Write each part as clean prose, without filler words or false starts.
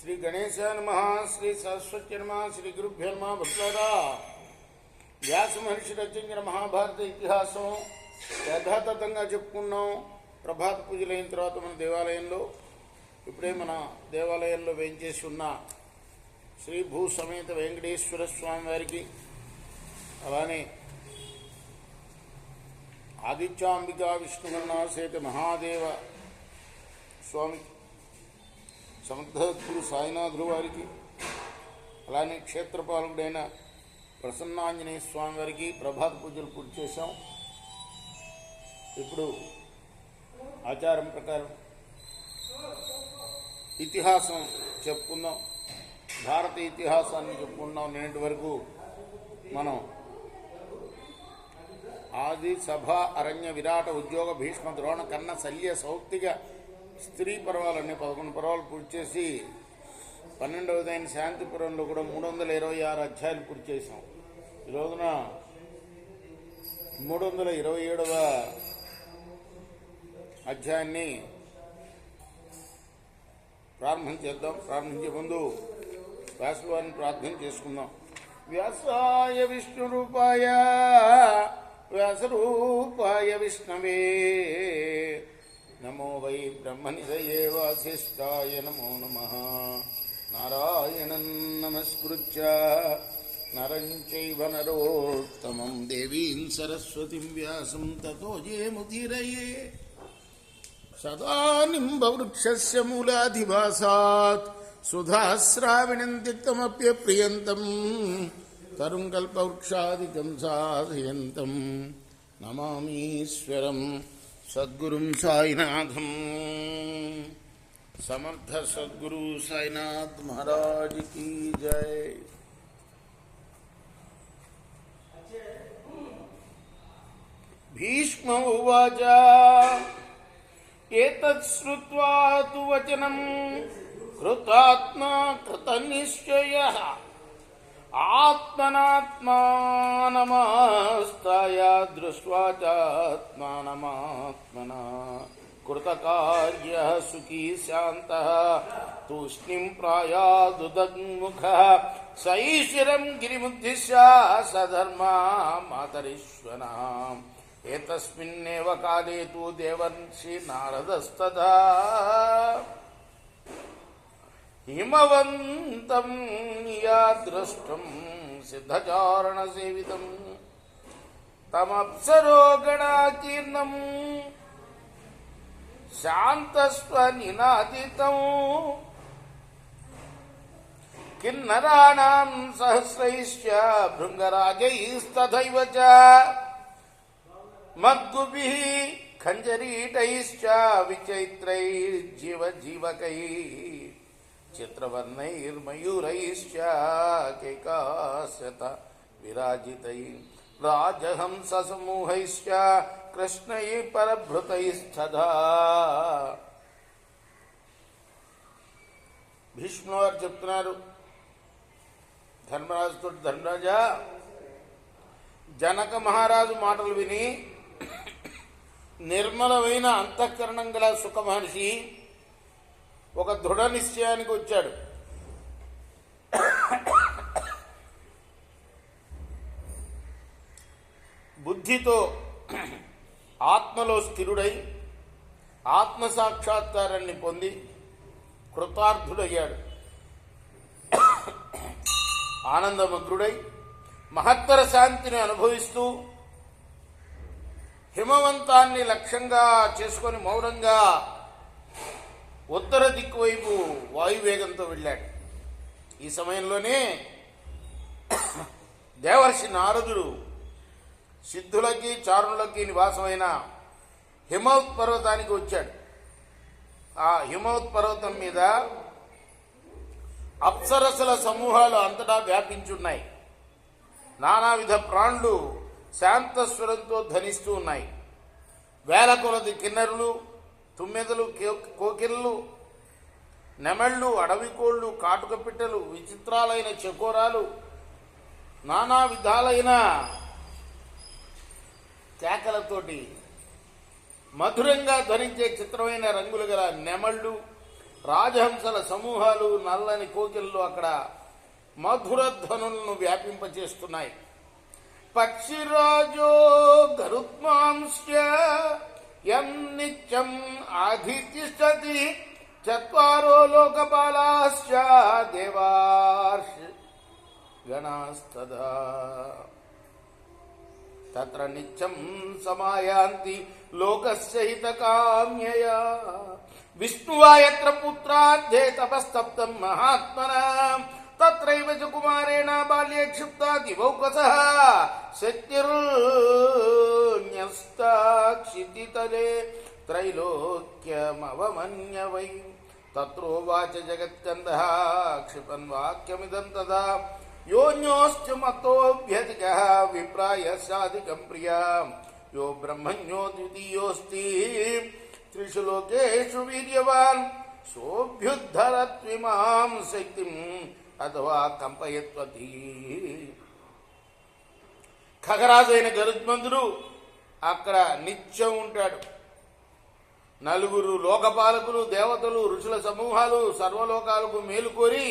శ్రీ గణేశాయ నమః, శ్రీ సరస్వతి నమః, శ్రీ గురుభ్యో నమః. భక్తులారా, వ్యాస మహర్షి రచించిన మహాభారత ఇతిహాసం యథాతథంగా చెప్పుకున్నాం. ప్రభాత పూజలు అయిన తర్వాత మన దేవాలయంలో ఇప్పుడే మన దేవాలయంలో వేయించేసి ఉన్న శ్రీ భూ సమేత వెంకటేశ్వర స్వామి వారికి, అలానే ఆదిత్యాంబికా విష్ణుగణ సేత మహాదేవ స్వామి సమర్థగురు సాయినాథులు వారికి, అలానే క్షేత్రపాలకుడైన ప్రసన్నాంజనేయ స్వామి వారికి ప్రభాత పూజలు పూర్తి చేశాం. ఇప్పుడు ఆచారం ప్రకారం ఇతిహాసం చెప్పుకుందాం. భారత ఇతిహాసాన్ని చెప్పుకుందాం. నిన్నటి వరకు మనం ఆది, సభ, అరణ్య, విరాట, ఉద్యోగ, భీష్మ, ద్రోణ, కర్ణ, శల్య, సౌప్తిక, స్త్రీ పర్వాలన్నీ 11 పర్వాలు పూర్తి చేసి 12వదైన శాంతిపురంలో కూడా 326 అధ్యాయాలు పూర్తి చేసాం. ఈ రోజున 327వ అధ్యాయాన్ని ప్రారంభం చేద్దాం. ప్రారంభించే ముందు వ్యాసవారిని ప్రార్థన చేసుకుందాం. వ్యాసాయ విష్ణు రూపాయ వ్యాసరూపాయ విష్ణవే నమో వై బ్రహ్మనిధయే వాసిష్ఠాయ నమో నమః. నారాయణం నమస్కృత్య నరం చైవ నరోత్తమం దేవీం సరస్వతిం వ్యాసం తతో జయముదీరయే. సదా నింబవృక్షస్య మూలాధివాసాత్ సుధాస్రావిణం తిక్తమప్యప్రియంతం తరుం కల్పవృక్షాదికం సాధయంతం నమామీశ్వరం సద్గురుం సాయినాథం. సమర్థ సద్గురు సాయినాథ్ మహారాజ్ కీ జై. భీష్మ ఉవాచ ఏతత్ శ్రుత్వా తు వచనం కృతాత్మా కృతనిశ్చయః ఆత్మనాత్మానమాస్తాయ దృష్ట్వా చాత్మానమాత్మనా కృతకార్యః సుఖీ శాంతః తూష్ణీం ప్రాయాదుదగ్ముఖః సైశిరం గిరిముద్దిశ్య సధర్మా మాతరీశ్వరः. ఏతస్మిన్నేవ కాలే తు దేవర్షి నారదస్తథా హిమవంతం యాదృష్టం సిద్ధచారణ సేవితం తమప్సరో గణాకీర్ణం శాంతస్వనినాదితం కిన్నరాణాం సహస్రైశ్చ భృంగరాజైస్తథైవ చ మద్గుభిః ఖంజరీటైశ్చ విచైత్రైర్జీవజీవకైః చిత్రవర్ణైర్మయూరైశ్చ కైకాస్యత విరాజితైః రాజహంస సమూహైశ్చ కృష్ణైః పరభృతైస్తథా. భీష్ముల వారు చెప్తున్నారు ధర్మరాజుతో, ధర్మరాజా, జనక మహారాజు మాటలు విని నిర్మలమైన అంతఃకరణం గల సుఖ మహర్షి ఒక దృఢ నిశ్చయానికి వచ్చాడు. బుద్ధితో ఆత్మలో స్థిరుడై ఆత్మసాక్షాత్కారాన్ని పొంది కృతార్థుడయ్యాడు. ఆనందమగ్రుడై మహత్తర శాంతిని అనుభవిస్తూ హిమవంతాన్ని లక్ష్యంగా చేసుకొని మౌనంగా ఉత్తర దిక్కు వైపు వాయువేగంతో వెళ్ళాడు. ఈ సమయంలోనే దేవర్షి నారదుడు సిద్ధులకి చారుణులకి నివాసమైన హిమవత్ పర్వతానికి వచ్చాడు. ఆ హిమవత్ పర్వతం మీద అప్సరసల సమూహాలు అంతటా వ్యాపించున్నాయి. నానావిధ ప్రాణులు శాంతస్వరంతో ధ్వనిస్తూ ఉన్నాయి. వేల కొలది కిన్నెరులు, తుమ్మెదలు, కోకిళ్ళు, నెమళ్ళు, అడవి కోళ్ళు, కాటుక పిట్టలు, విచిత్రాలైన చకోరాలు, నానా విధాలైన కేకలతోటి మధురంగా ధ్వనించే చిత్రమైన రంగులు గల నెమళ్ళు, రాజహంసల సమూహాలు నల్లని కోకిళ్ళు అక్కడ మధురధ్వనులను వ్యాపింపచేస్తున్నాయి. పక్షిరాజో గరుత్మాంశ్చ యం నిత్యం అధితిష్టతి చత్వారో లోకపాలాశ్చ దేవార్ష్ గణాస్తదా తత్ర నిత్యం సమాయాంతి లోకస్య హితకామ్యయా విష్ణువా యత్ర పుత్రార్థే తపస్తప్తం మహాత్మనా తత్రైవ చ కుమారేణ బాల్యే క్షిప్తా దివౌకసః శక్తిర్న్యస్తా క్షితితలే త్రైలోక్యమవమన్యవై తత్రోవాచ జగత్కందః క్షిపన్ వాక్యమిదం తదా యోన్యోశ్చ మతోభ్యధికః విప్రాయ సాధికం ప్రియా యో బ్రహ్మణ్యో ద్వితీయోస్తి త్రిషు లోకేషు వీర్యవాన్ సోభ్యుద్ధరత్విమాం శక్తిం అథవా కంపయత్వతి. ఖగరాజైన గరుత్మంతుడు అక్కడ నిత్యం ఉంటాడు. నలుగురు లోకపాలకులు, దేవతలు, ఋషుల సమూహాలు సర్వలోకాలకు మేలుకోరి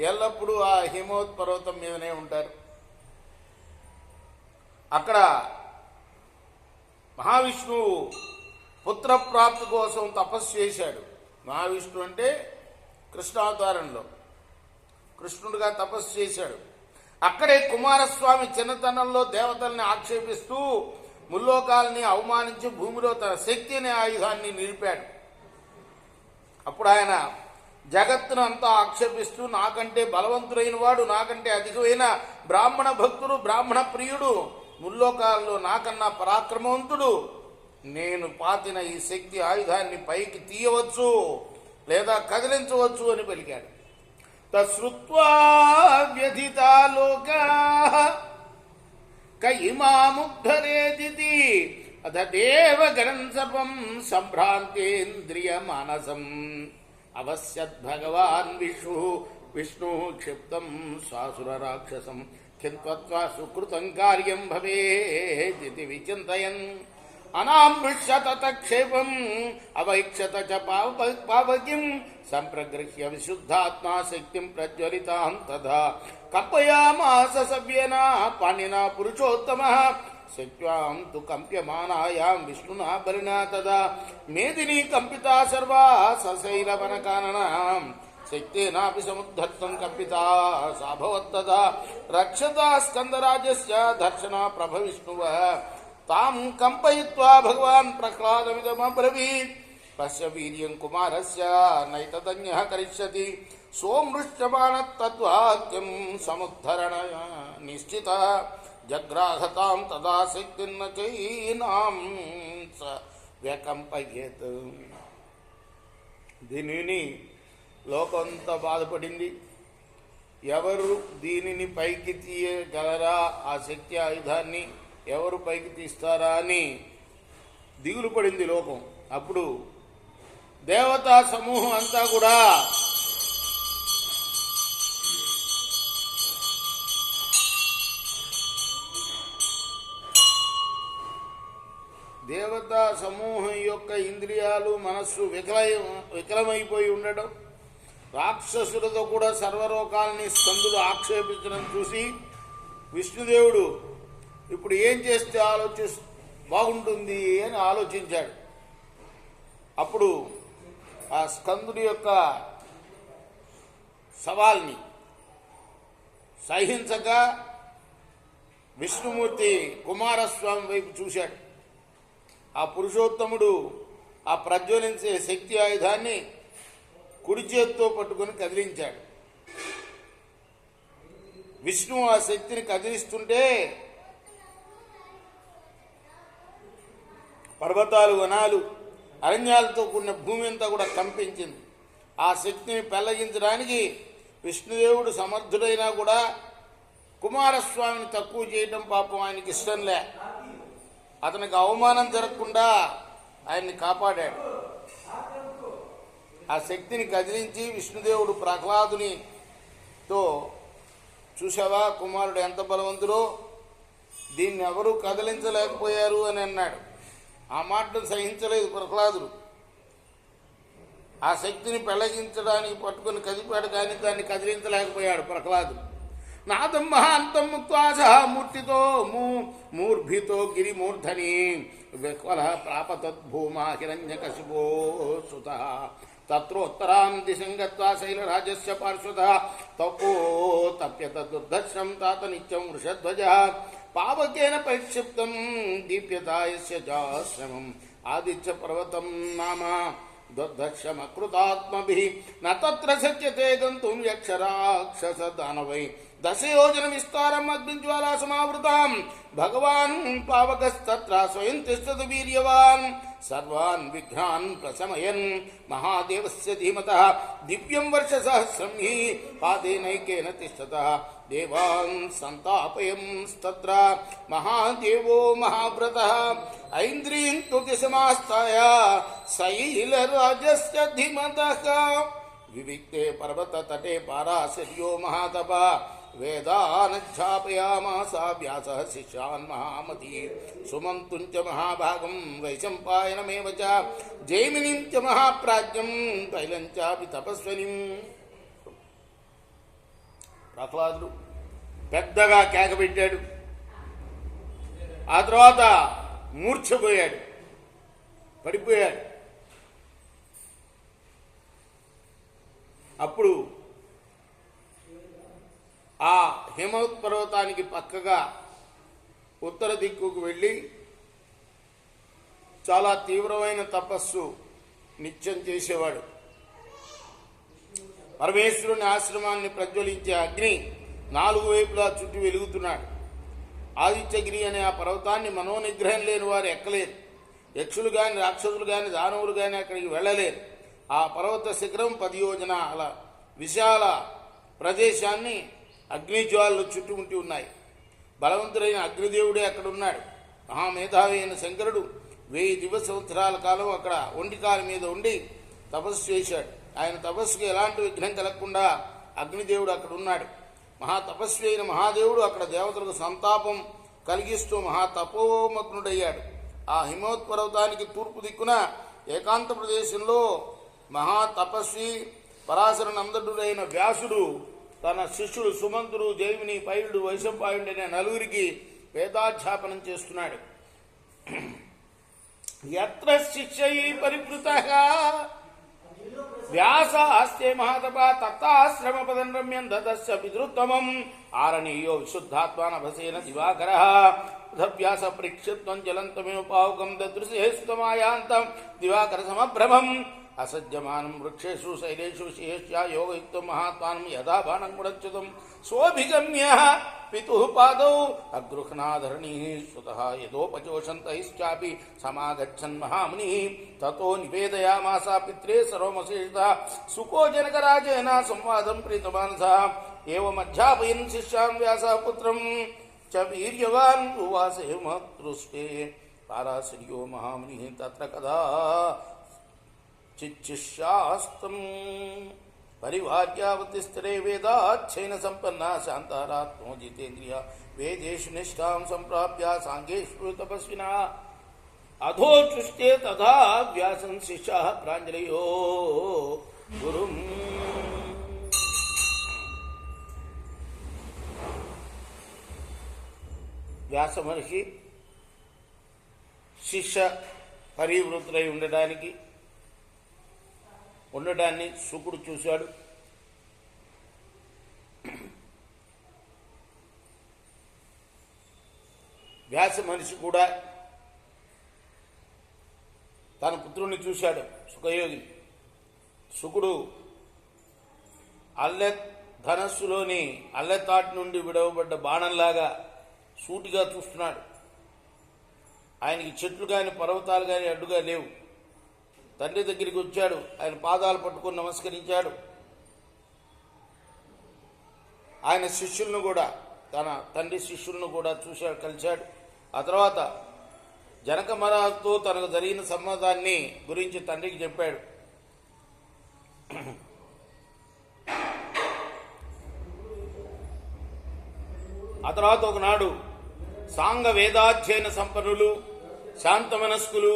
ఎల్లప్పుడూ ఆ హిమవత్ పర్వతం మీదనే ఉంటారు. అక్కడ మహావిష్ణువు పుత్రప్రాప్తి కోసం తపస్సు చేశాడు. మహావిష్ణువు అంటే కృష్ణావతారంలో కృష్ణుడిగా తపస్సు చేశాడు. అక్కడే కుమారస్వామి చిన్నతనంలో దేవతల్ని ఆక్షేపిస్తూ ముల్లోకాలని అవమానించి భూమిలో తన శక్తి అనే ఆయుధాన్ని నిలిపాడు. అప్పుడు ఆయన జగత్తును అంతా ఆక్షేపిస్తూ నాకంటే బలవంతుడైన వాడు, నాకంటే అధికమైన బ్రాహ్మణ భక్తుడు, బ్రాహ్మణ ప్రియుడు, ముల్లోకాల్లో నాకన్నా పరాక్రమవంతుడు, నేను పాతిన ఈ శక్తి ఆయుధాన్ని పైకి తీయవచ్చు లేదా కదిలించవచ్చు అని పలికాడు. తశ్రుత్వా వ్యధితా లోకాః కయిమాముద్ధరేదితి అథ దేవగణం సర్వం సంభ్రాంతేంద్రియ మానసం అవశ్యద్భగవాన్ విష్ణు క్షిప్తం స్వాసుర రాక్షసం కింత్వత్వా సుకృతం కార్యం భవేదితి విచింతయన్ అనామృష్యత తక్షేపం అవైక్షత చ పావకిం సంప్రగృహ్య విశుద్ధాత్మా శక్తిం ప్రజ్వలితాం తదా కంపయామాస సవ్యేనా పాణినా పురుషోత్తమః శక్త్వాం తు కంప్యమానాయాం విష్ణునా బలినా తదా మేదినీ కంపితా సర్వా సశైలవనకాననాం శక్తేనాపి సముద్ధర్తం కంపితా సాభవత్తదా రక్షతా స్కందరాజస్య దర్శన ప్రభ విష్ణువః తాం కంపయిత్వా భగవాన్ ప్రహ్లాదమిదమబ్రవీత్ పశ్య వీర్యం కుమారస్య నైతదన్యః కరిష్యతి సోమృష్యమాణత్తద్వాక్యం సముద్ధరణ నిశ్చితః జగ్రాహతాం తదా శక్తిర్న చైనాం స వ్యకంపయేత్. దీనిని లోకంతా బాధపడింది. ఎవరు దీనిని పైకి తీయగలరా, ఆ శక్తి ఆయుధాన్ని ఎవరు పైకి తీస్తారా అని దిగులు పడింది లోకం. అప్పుడు దేవతా సమూహం అంతా కూడా దేవతా సమూహం యొక్క ఇంద్రియాలు, మనస్సు వికలమైపోయి ఉండడం, రాక్షసులతో కూడా సర్వలోకాలని స్కందుడు ఆక్షేపించడం చూసి విష్ణుదేవుడు ఇప్పుడు ఏం చేస్తే బాగుంటుంది అని ఆలోచించాడు. అప్పుడు ఆ స్కందుడి యొక్క సవాల్ని సహించక విష్ణుమూర్తి కుమారస్వామి వైపు చూశాడు. ఆ పురుషోత్తముడు ఆ ప్రజ్వలించే శక్తి ఆయుధాన్ని కుడి చేత్తో పట్టుకొని కదిలించాడు. విష్ణువు ఆ శక్తిని కదిలిస్తుంటే పర్వతాలు, వనాలు, అరణ్యాలతో కూడిన భూమి అంతా కూడా కంపించింది. ఆ శక్తిని పెళ్లగించడానికి విష్ణుదేవుడు సమర్థుడైనా కూడా కుమారస్వామిని తక్కువ చేయడం పాపం ఆయనకి ఇష్టం లే. అతనికి అవమానం జరగకుండా ఆయన్ని కాపాడాడు. ఆ శక్తిని కదిలించి విష్ణుదేవుడు ప్రహ్లాదునితో చూసావా కుమారుడు ఎంత బలవంతుడో, దీన్ని ఎవరూ కదిలించలేకపోయారు అని అన్నాడు. ఆ మాటను సహించలేదు ప్రహ్లాదుడు. ఆ శక్తిని పెళ్లగించడానికి పట్టుకుని కదిపాడు, కానీ దాన్ని కదిలించలేకపోయాడు ప్రహ్లాదుడు. నాదం మహాంతం ముక్త్వా సహ మూర్తితో మూర్భితో గిరిమూర్ధని విహ్వల ప్రాపతద్భూమా హిరణ్యకశిపో సుతః తత్రోత్తరాం దిశం గత్వా శైలరాజస్య పార్శ్వతః తపోతప్యత దుర్ధర్షం తాత నిత్యం వృషధ్వజః పావకేన పరిక్షిప్తం దీప్యతాయస్య చాశ్రమం ఆదిత్య పర్వతం నామ దుర్ధర్షమకృతాత్మభిః న తత్ర శక్యతే గంతుం యక్షరాక్షస దానవై దశయోజన విస్తారం అగ్నిజ్వాలా సమావృతాం భగవాన్ పావకస్తత్ర స్వయం తిష్టతు వీర్యవాన్ సర్వాన్ విఘ్నాన్ ప్రశమయన్ మహాదేవస్య ధీమతః దివ్యం వర్షసహస్రం హి పాదేనైకేన తిష్టతః దేవాన్ సంతాపయంస్తత్ర మహాదేవో మహావ్రతః ఐంద్రీం స్తుతిసమాస్తాయ శైలరాజస్య ధీమతః వివిక్తే పర్వతతటే పారాశర్యో మహాతప వేదానధ్యాపయామాస వ్యాసః శిష్యాన్ మహామతి సుమంతుం చ మహాభాగం వైశంపాయనమేవ చ జైమినిం చ మహాప్రాజ్యం తైలం చాపి తపస్వనిం. ప్రహ్లాదుడు పెద్దగా కేకబెట్టాడు. ఆ తర్వాత మూర్ఛపోయాడు, పడిపోయాడు. అప్పుడు ఆ హిమవత్ పర్వతానికి పక్కగా ఉత్తర దిక్కుకు వెళ్ళి చాలా తీవ్రమైన తపస్సు నిత్యం చేసేవాడు. పరమేశ్వరుని ఆశ్రమాన్ని ప్రజ్వలించే అగ్ని 4 వైపులా చుట్టూ వెలుగుతున్నాడు. ఆదిత్యగిరి అనే ఆ పర్వతాన్ని మనోనిగ్రహం లేని వారు ఎక్కలేరు. యక్షులు కానీ రాక్షసులు కానీ దానవులు కానీ అక్కడికి వెళ్ళలేరు. ఆ పర్వత శిఖరం 10 యోజనాల విశాల ప్రదేశాన్ని అగ్నిజ్వాలలు చుట్టుముట్టి ఉన్నాయి. బలవంతుడైన అగ్నిదేవుడే అక్కడ ఉన్నాడు. మహామేధావి అయిన శంకరుడు 1000 దివ్య సంవత్సరాల కాలం అక్కడ ఒంటికాల మీద ఉండి తపస్సు చేశాడు. ఆయన తపస్సుకి ఎలాంటి విఘ్నం కలగకుండా అగ్నిదేవుడు అక్కడ ఉన్నాడు. మహాతపస్వి అయిన మహాదేవుడు అక్కడ దేవతలకు సంతాపం కలిగిస్తూ మహాతపోమగ్నుడయ్యాడు. ఆ హిమవత్ పర్వతానికి తూర్పు దిక్కున ఏకాంత ప్రదేశంలో మహాతపస్వి పరాశర నందనుడైన వ్యాసుడు తన శిష్యుడు సుమంతుడు, జైమిని, పైలుడు, వైశంపాయుడు అనే 4 వేదాధ్యాపనం చేస్తున్నాడు. యత్ర శిష్యై పరివృతః వ్యాస ఆస్తే మహాతప తత్తాశ్రమ పదం రమ్యం దతస్య పితృత్తమం ఆరణీయో విశుద్ధాత్మానభసేన దివాకరః వ్యాస పరీక్షిత్వం జలంతమేవ పావుకం దదృశేస్తమాయాంతం దివాకర సమభ్రమం అసజ్యమానం వృక్షేషు శైలేషు శేష్యా యోగయుక్తం మహాత్మానం యథా బాణం గుణచ్యుతం సోభిగమ్య పితుః పాదౌ అగృహ్ణాధరణీ సుతః యదోపచోషంతైశ్చాపి సమాగచ్చన్ మహామునిః తతో నివేదయామాస పిత్రే సర్వమశేషతః సుఖో జనకరాజేన సంవాదం ప్రీతమానసః ఏవమధ్యాపయన్ శిష్యాన్ వ్యాసః పుత్రం చ వీర్యవాన్ ఉవాసే మహృష్టే పారాశర్యో మహామునిః తత్ర కదా చిచ్చిష్యాస్తం పరివార్యావతిస్థిరే వేదాధ్యయన సంపన్న శాంతారాత్మో జితేంద్రియ వేదేషు నిష్ఠాం సంప్రాప్య సాంగేషు తపస్వినా అధోచుష్టే తథా వ్యాసం శిష్యాః ప్రాంజలయో గురుం. వ్యాస మహర్షి శిష్య పరివృతులై ఉండడాన్ని శుకుడు చూశాడు. వ్యాస మహర్షి కూడా తన పుత్రుణ్ణి చూశాడు, సుఖయోగిని. శుకుడు అల్లె ధనస్సులోని అల్లెతాటి నుండి విడవబడ్డ బాణంలాగా సూటిగా చూస్తున్నాడు. ఆయనకి చెట్లు కానీ పర్వతాలు కానీ అడ్డుగా లేవు. తండ్రి దగ్గరికి వచ్చాడు, ఆయన పాదాలు పట్టుకొని నమస్కరించాడు. ఆయన శిష్యులను కూడా, తన తండ్రి శిష్యులను కూడా చూశాడు, కలిశాడు. ఆ తర్వాత జనక మహారాజుతో తనకు జరిగిన సంవాదాన్ని గురించి తండ్రికి చెప్పాడు. ఆ తర్వాత ఒకనాడు సాంగ వేదాధ్యయన సంపన్నులు, శాంత మనస్కులు,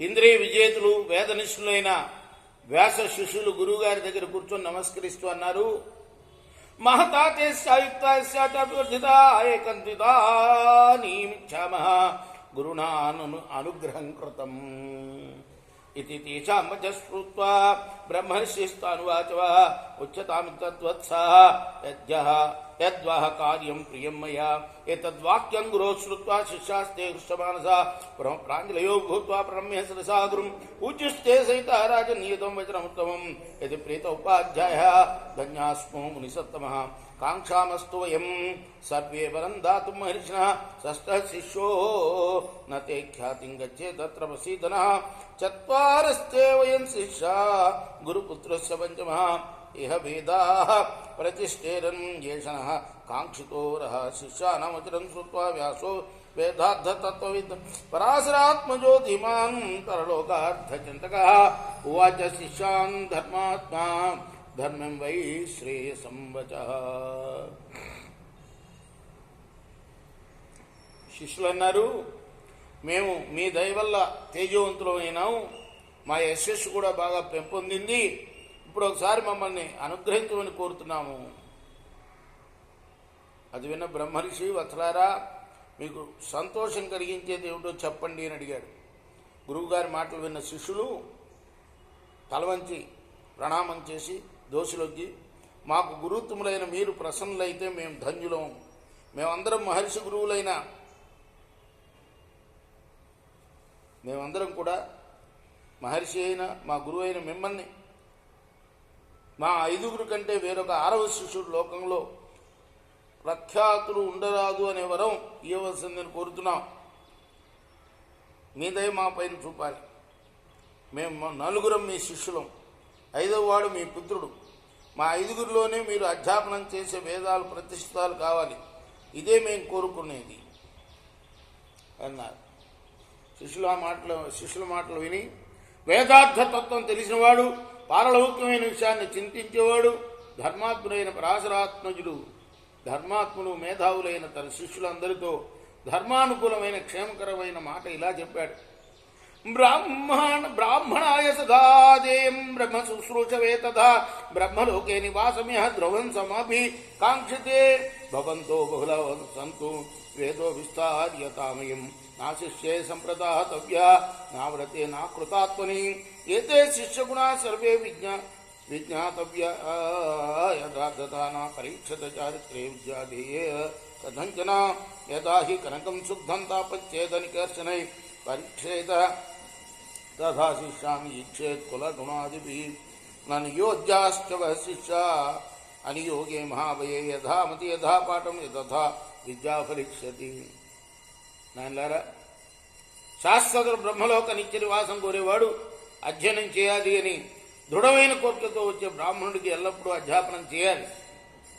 ఇంద్రియ విజేతులు, వేదనిష్ఠులైన వ్యాస శిష్యులు గురువుగారి దగ్గర కూర్చొని నమస్కరిస్తూ అన్నారు, మహతాతే సాయుక్తాకంతితానీమిచ్చామః గురుణా అనుగ్రహం కృతం ఇది తేషాం వచశ్రుత్వా బ్రహ్మర్షిస్తానువాచవ ఉచ్యతామి తద్వత్సః యద్వః కార్యం ప్రియం మయా ఏతద్వాక్యం గురో శ్రుత్వా శిష్యాస్తే హృష్టమానసా ప్రాంజలయో భూత్వా ప్రణమ్య శిరసా గురుం పూజ్యస్తే సహిత రాజనీయతం వచనముత్తమం యది ప్రీత ఉపాధ్యాయः ధన్యాస్మో మునిసత్తమः కాంక్షామస్తు వయం సర్వే వరం దాతుం మహర్షిణः షష్ఠः శిష్యో న తే ఖ్యాతిం గచ్చే తత్ర ప్రసీదనः చత్వారస్తే వయం శిష్యా గురుపుత్రస్య పంచమः ఇహ వేదాః ప్రతిష్ఠేరన్ యేషణః కాంక్షితోరః శిష్యానామచరం శ్రుత్వా వ్యాసో వేదార్థతత్వవిద్ పరాశరాత్మజో ధీమాన్ పరలోకార్థచింతకः ఉవాచ శిష్యాన్ ధర్మాత్మా ధర్మం వై శ్రేయసం వచః. శిష్యులు అన్నారు, మేము మీ దయ వల్ల తేజవంతులమైనాం, మా యశస్సు కూడా బాగా పెంపొందింది, ఇప్పుడు ఒకసారి మమ్మల్ని అనుగ్రహించమని కోరుతున్నాము. అది విన్న బ్రహ్మర్షి, వత్సలారా మీకు సంతోషం కలిగించేది ఏమిటో చెప్పండి అని అడిగాడు. గురువుగారి మాటలు విన్న శిష్యులు తలవంచి ప్రణామం చేసి దోషులొగ్గి, మాకు గురుతుములైన మీరు ప్రసన్నులైతే మేము ధన్యులం, మేమందరం మహర్షి గురువులైన మేమందరం కూడా మహర్షి అయిన మా గురువు అయిన మిమ్మల్ని మా 5గురు కంటే వేరొక 6వ శిష్యుడు లోకంలో ప్రఖ్యాతులు ఉండరాదు అనే వరం ఇవ్వవలసిందని కోరుతున్నాం. మీ దయ మా పైన చూపాలి. మేము 4గురం మీ శిష్యులం, 5వ వాడు మీ పుత్రుడు. మా 5గురిలోనే మీరు అధ్యాపనం చేసే వేదాలు ప్రతిష్ఠితాలు కావాలి, ఇదే మేము కోరుకునేది అన్నారు. శిష్యుల మాటలు విని వేదార్థతత్వం తెలిసినవాడు, పారలౌకికమైన విషయాన్ని చింతించేవాడు, ధర్మాత్ముడైన పరాశరాత్మజుడు, ధర్మాత్ముడు మేధావులైన తన శిష్యులందరితో ధర్మానుకూలమైన క్షేమకరమైన మాట ఇలా చెప్పాడు. బ్రాహ్మణాయ సదాదేయం బ్రహ్మ శుశ్రూషవే తథా బ్రహ్మలోకే నివాసమిహ ద్రవం సమాభి కాంక్షతే భవంతో బహుళ సంతు వేదో విస్తార్యతామయం నాశిష్యే సంప్రదాతవ్యా నావ్రతే నాకృతాత్మని ఏతే శిష్యగుణా సర్వే విజ్ఞాతవ్యా యథార్థతా నా పరీక్షత చారిత్రే విద్యాధేయ కథంచన యదా హి కనకం శుద్ధం తాపచ్చేదనికర్షణై పరీక్షేత తథా శిష్యామి ఇచ్చేత్ కులగుణాదిభిః ననియోజ్యాశ్చ వః శిష్యా అనియోగే మహాభయే యథామతి యథా పాఠం యథా విద్యా ఫలిష్యతి. నాయనలారా, శాశ్వత బ్రహ్మలోక నిత్య నివాసం కోరేవాడు అధ్యయనం చేయాలి అని దృఢమైన కోరికతో వచ్చే బ్రాహ్మణుడికి ఎల్లప్పుడూ అధ్యాపనం చేయాలి.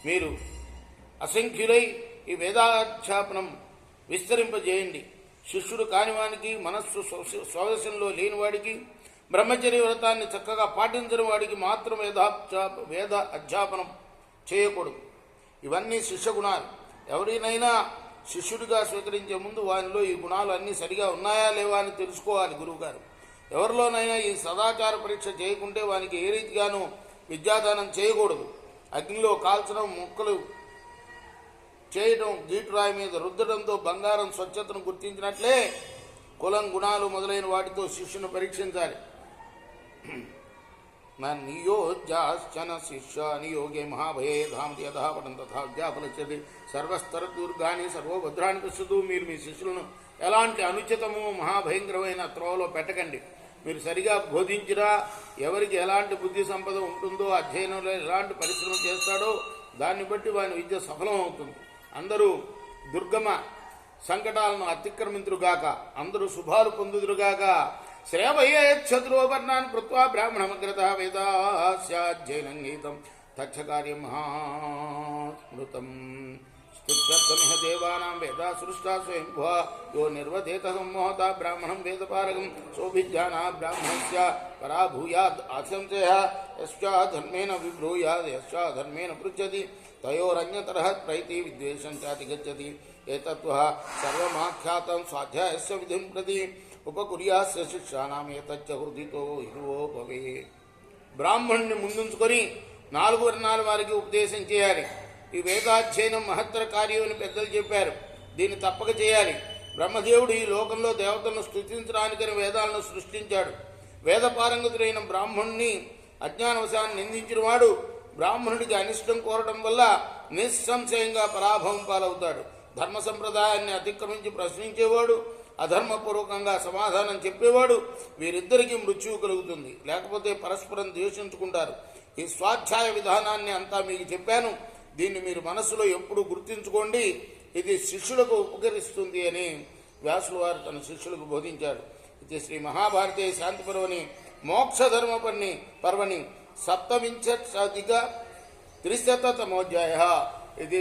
మీరు అసంఖ్యులై ఈ వేదాధ్యాపనం విస్తరింపజేయండి. శిష్యుడు కానివానికి, మనస్సు స్వవశంలో లేనివాడికి, బ్రహ్మచర్య వ్రతాన్ని చక్కగా పాటించిన వాడికి మాత్రం వేద అధ్యాపనం చేయకూడదు. ఇవన్నీ శిష్య గుణాలు. ఎవరినైనా శిష్యుడిగా స్వీకరించే ముందు వానిలో ఈ గుణాలు అన్నీ సరిగా ఉన్నాయా లేవా అని తెలుసుకోవాలి గురువుగారు. ఎవరిలోనైనా ఈ సదాచార పరీక్ష చేయకుంటే వానికి ఏ రీతిగానూ విద్యాదానం చేయకూడదు. అగ్నిలో కాల్చడం, మొక్కలు చేయడం, గీటురాయి మీద రుద్దడంతో బంగారం స్వచ్ఛతను గుర్తించినట్లే కులం, గుణాలు మొదలైన వాటితో శిష్యుని పరీక్షించాలి. నియోజ్యాశ్చన శిష్య నియోగే మహాభయే ధామతి యథాపటం తథా విద్యాఫలస్యతి సర్వస్తరదుర్గాని సర్వభద్రాన్ని పశ్యతు. మీరు మీ శిష్యులను ఎలాంటి అనుచితము మహాభయంకరమైన త్రోవలో పెట్టకండి. మీరు సరిగా బోధించినా ఎవరికి ఎలాంటి బుద్ధి సంపద ఉంటుందో, అధ్యయనంలో ఎలాంటి పరిశ్రమ చేస్తాడో దాన్ని బట్టి వాని విద్య సఫలం అవుతుంది. అందరూ దుర్గమ సంకటాలను అతిక్రమింతురుగాక, అందరూ శుభాలు పొందుదురుగాక. శ్రేవయేచ్ఛతురోవర్ణాన్ కృత్వా బ్రాహ్మణమగ్రత వేదాస్యాధ్యయనం గీతం తచ్చకార్యం మహాస్మృతం. స్తుత్యర్థమిహ దేవానాం వేదా సృష్టా స్వయంభువ యో నిర్వధేత సంమోహత బ్రాహ్మణం వేదపారగం సోభిజ్ఞానా బ్రాహ్మణస్య పరాభూయాద్ ఆశంసయ యశ్చాధర్మేణ విబ్రూయాద్ యశ్చాధర్మేణ పృచ్చతి తయోరన్యతరః ప్రైతి విద్వేషం చాతి గచ్చతి. ఏతత్వః సర్వమాఖ్యాతం స్వాధ్యాయస్య విధిం ప్రతి ఉపకుర్యాస్య శిష్యానాం ఏతచ్చ హృదితో హిరువో భవే. బ్రాహ్మణుని ముందుంచుకొని 4 వర్ణాల వారికి ఉపదేశం చేయాలి. ఈ వేదాధ్యయనం మహత్తర కార్యం అని పెద్దలు చెప్పారు. దీన్ని తప్పక చేయాలి. బ్రహ్మదేవుడు ఈ లోకంలో దేవతలను స్తుతించడానికని వేదాలను సృష్టించాడు. వేద పారంగతుడైన బ్రాహ్మణుని అజ్ఞానవశాన్ని నిందించిన వాడు బ్రాహ్మణుడికి అనిష్టం కోరడం వల్ల నిస్సంశయంగా పరాభవం పాలవుతాడు. ధర్మ సంప్రదాయాన్ని అతిక్రమించి ప్రశ్నించేవాడు, అధర్మపూర్వకంగా సమాధానం చెప్పేవాడు, వీరిద్దరికీ మృత్యువు కలుగుతుంది. లేకపోతే పరస్పరం ద్వేషించుకుంటారు. ఈ స్వాధ్యాయ విధానాన్ని అంతా మీకు చెప్పాను. దీన్ని మీరు మనసులో ఎప్పుడు గుర్తించుకోండి. ఇది శిష్యులకు ఉపకరిస్తుంది అని వ్యాసుల వారు తన శిష్యులకు బోధించాడు. ఇది శ్రీ మహాభారతే శాంతి పర్వని మోక్షధర్మ పర్వని సప్తవింశతిక 300తమోధ్యాయ. ఇది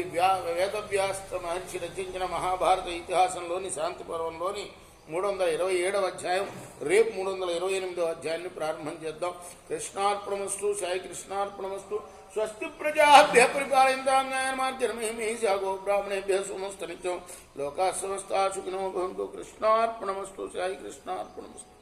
వేదవ్యాస మహర్షి రచించిన మహాభారత ఇతిహాసంలోని శాంతి పర్వంలోని 327వ అధ్యాయం. రేపు 328వ అధ్యాయాన్ని ప్రారంభం చేద్దాం. కృష్ణార్పణమస్తు. సాయి కృష్ణార్పణమస్తు. స్వస్తి ప్రజాభ్య పరిపాలయంతాం న్యాయమార్జనమేమి జాగో బ్రాహ్మణేభ్య సుమస్తనిత్యం లోకా సమస్తా సుఖినో భవంతు. కృష్ణార్పణమస్తు. సాయి కృష్ణార్పణమస్తు.